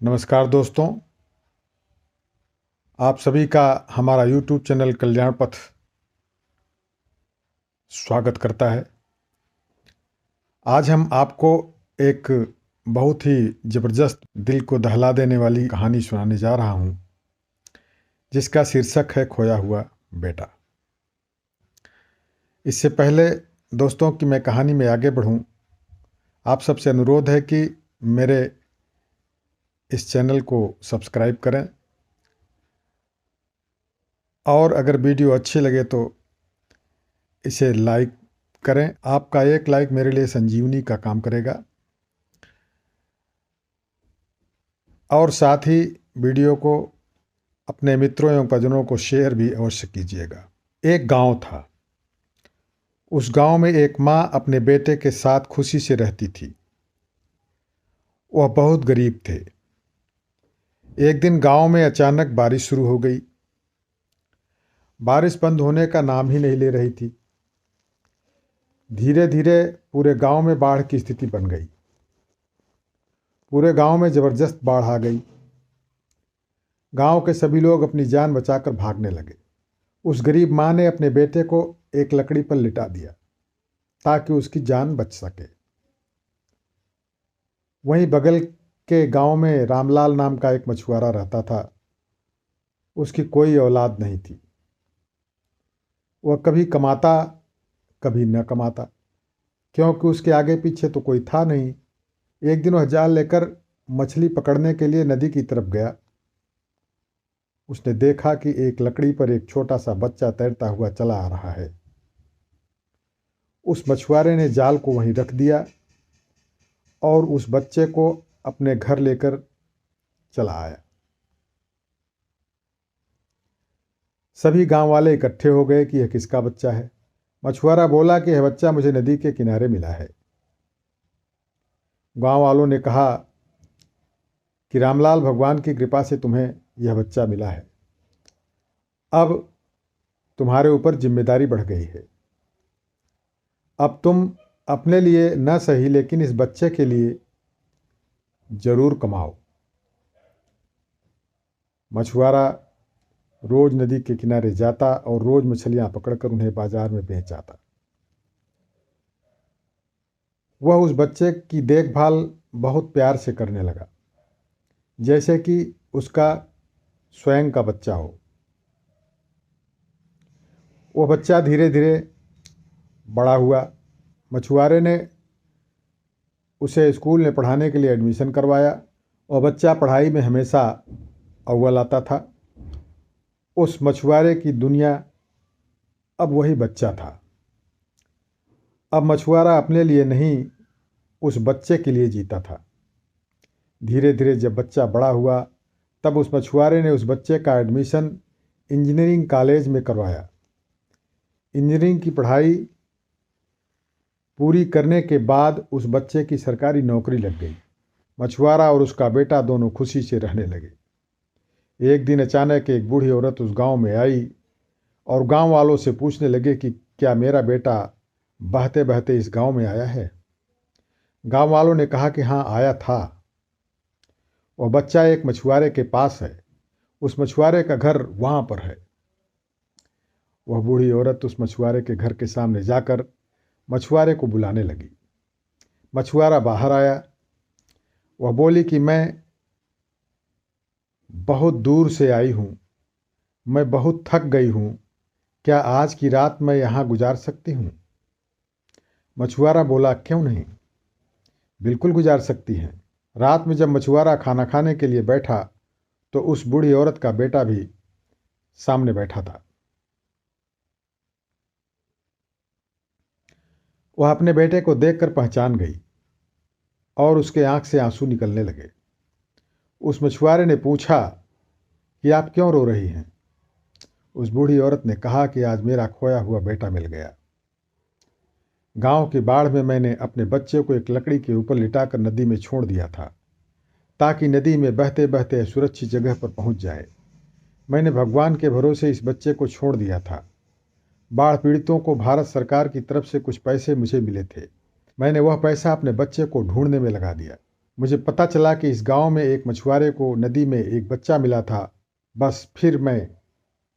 नमस्कार दोस्तों, आप सभी का हमारा यूट्यूब चैनल कल्याण पथ स्वागत करता है। आज हम आपको एक बहुत ही ज़बरदस्त, दिल को दहला देने वाली कहानी सुनाने जा रहा हूँ, जिसका शीर्षक है खोया हुआ बेटा। इससे पहले दोस्तों कि मैं कहानी में आगे बढ़ूँ, आप सबसे अनुरोध है कि मेरे इस चैनल को सब्सक्राइब करें और अगर वीडियो अच्छी लगे तो इसे लाइक करें। आपका एक लाइक मेरे लिए संजीवनी का काम करेगा। और साथ ही वीडियो को अपने मित्रों एवं परिजनों को शेयर भी अवश्य कीजिएगा। एक गांव था। उस गांव में एक माँ अपने बेटे के साथ खुशी से रहती थी। वह बहुत गरीब थे। एक दिन गांव में अचानक बारिश शुरू हो गई। बारिश बंद होने का नाम ही नहीं ले रही थी। धीरे धीरे पूरे गांव में बाढ़ की स्थिति बन गई। पूरे गांव में जबरदस्त बाढ़ आ गई। गांव के सभी लोग अपनी जान बचाकर भागने लगे। उस गरीब माँ ने अपने बेटे को एक लकड़ी पर लिटा दिया ताकि उसकी जान बच सके। वहीं बगल के गांव में रामलाल नाम का एक मछुआरा रहता था। उसकी कोई औलाद नहीं थी। वह कभी कमाता कभी न कमाता, क्योंकि उसके आगे पीछे तो कोई था नहीं। एक दिन वह जाल लेकर मछली पकड़ने के लिए नदी की तरफ गया। उसने देखा कि एक लकड़ी पर एक छोटा सा बच्चा तैरता हुआ चला आ रहा है। उस मछुआरे ने जाल को वहीं रख दिया और उस बच्चे को अपने घर लेकर चला आया। सभी गांव वाले इकट्ठे हो गए कि यह किसका बच्चा है। मछुआरा बोला कि यह बच्चा मुझे नदी के किनारे मिला है। गांव वालों ने कहा कि रामलाल, भगवान की कृपा से तुम्हें यह बच्चा मिला है। अब तुम्हारे ऊपर जिम्मेदारी बढ़ गई है। अब तुम अपने लिए न सही लेकिन इस बच्चे के लिए जरूर कमाओ। मछुआरा रोज नदी के किनारे जाता और रोज मछलियां पकड़कर उन्हें बाजार में बेच आता। वह उस बच्चे की देखभाल बहुत प्यार से करने लगा, जैसे कि उसका स्वयं का बच्चा हो। वह बच्चा धीरे धीरे बड़ा हुआ। मछुआरे ने उसे स्कूल में पढ़ाने के लिए एडमिशन करवाया और बच्चा पढ़ाई में हमेशा अव्वल आता था। उस मछुआरे की दुनिया अब वही बच्चा था। अब मछुआरा अपने लिए नहीं, उस बच्चे के लिए जीता था। धीरे धीरे जब बच्चा बड़ा हुआ तब उस मछुआरे ने उस बच्चे का एडमिशन इंजीनियरिंग कॉलेज में करवाया। इंजीनियरिंग की पढ़ाई पूरी करने के बाद उस बच्चे की सरकारी नौकरी लग गई। मछुआरा और उसका बेटा दोनों खुशी से रहने लगे। एक दिन अचानक एक बूढ़ी औरत उस गांव में आई और गांव वालों से पूछने लगे कि क्या मेरा बेटा बहते बहते इस गांव में आया है। गांव वालों ने कहा कि हाँ, आया था। वह बच्चा एक मछुआरे के पास है। उस मछुआरे का घर वहां पर है। वह बूढ़ी औरत उस मछुआरे के घर के सामने जाकर मछुआरे को बुलाने लगी। मछुआरा बाहर आया। वह बोली कि मैं बहुत दूर से आई हूँ, मैं बहुत थक गई हूँ, क्या आज की रात मैं यहाँ गुजार सकती हूँ। मछुआरा बोला, क्यों नहीं, बिल्कुल गुजार सकती हैं। रात में जब मछुआरा खाना खाने के लिए बैठा तो उस बूढ़ी औरत का बेटा भी सामने बैठा था। वह अपने बेटे को देखकर पहचान गई और उसके आंख से आंसू निकलने लगे। उस मछुआरे ने पूछा कि आप क्यों रो रही हैं। उस बूढ़ी औरत ने कहा कि आज मेरा खोया हुआ बेटा मिल गया। गांव की बाढ़ में मैंने अपने बच्चे को एक लकड़ी के ऊपर लिटाकर नदी में छोड़ दिया था ताकि नदी में बहते बहते सुरक्षित जगह पर पहुंच जाए। मैंने भगवान के भरोसे इस बच्चे को छोड़ दिया था। बाढ़ पीड़ितों को भारत सरकार की तरफ से कुछ पैसे मुझे मिले थे। मैंने वह पैसा अपने बच्चे को ढूंढने में लगा दिया। मुझे पता चला कि इस गांव में एक मछुआरे को नदी में एक बच्चा मिला था। बस फिर मैं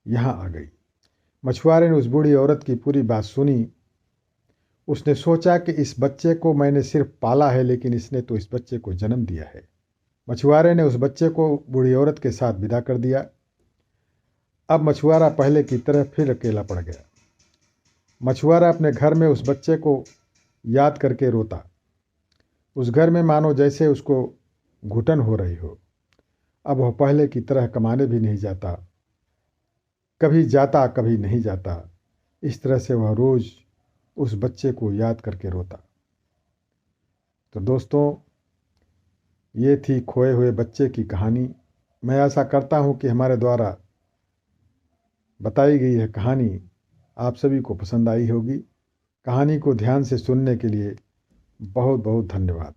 यहाँ आ गई। मछुआरे ने उस बूढ़ी औरत की पूरी बात सुनी। उसने सोचा कि इस बच्चे को मैंने सिर्फ पाला है, लेकिन इसने तो इस बच्चे को जन्म दिया है। मछुआरे ने उस बच्चे को बूढ़ी औरत के साथ विदा कर दिया। अब मछुआरा पहले की तरह फिर अकेला पड़ गया। मछुआरा अपने घर में उस बच्चे को याद करके रोता। उस घर में मानो जैसे उसको घुटन हो रही हो। अब वह पहले की तरह कमाने भी नहीं जाता, कभी जाता कभी नहीं जाता। इस तरह से वह रोज़ उस बच्चे को याद करके रोता। तो दोस्तों, ये थी खोए हुए बच्चे की कहानी। मैं आशा करता हूँ कि हमारे द्वारा बताई गई यह कहानी आप सभी को पसंद आई होगी। कहानी को ध्यान से सुनने के लिए बहुत बहुत धन्यवाद।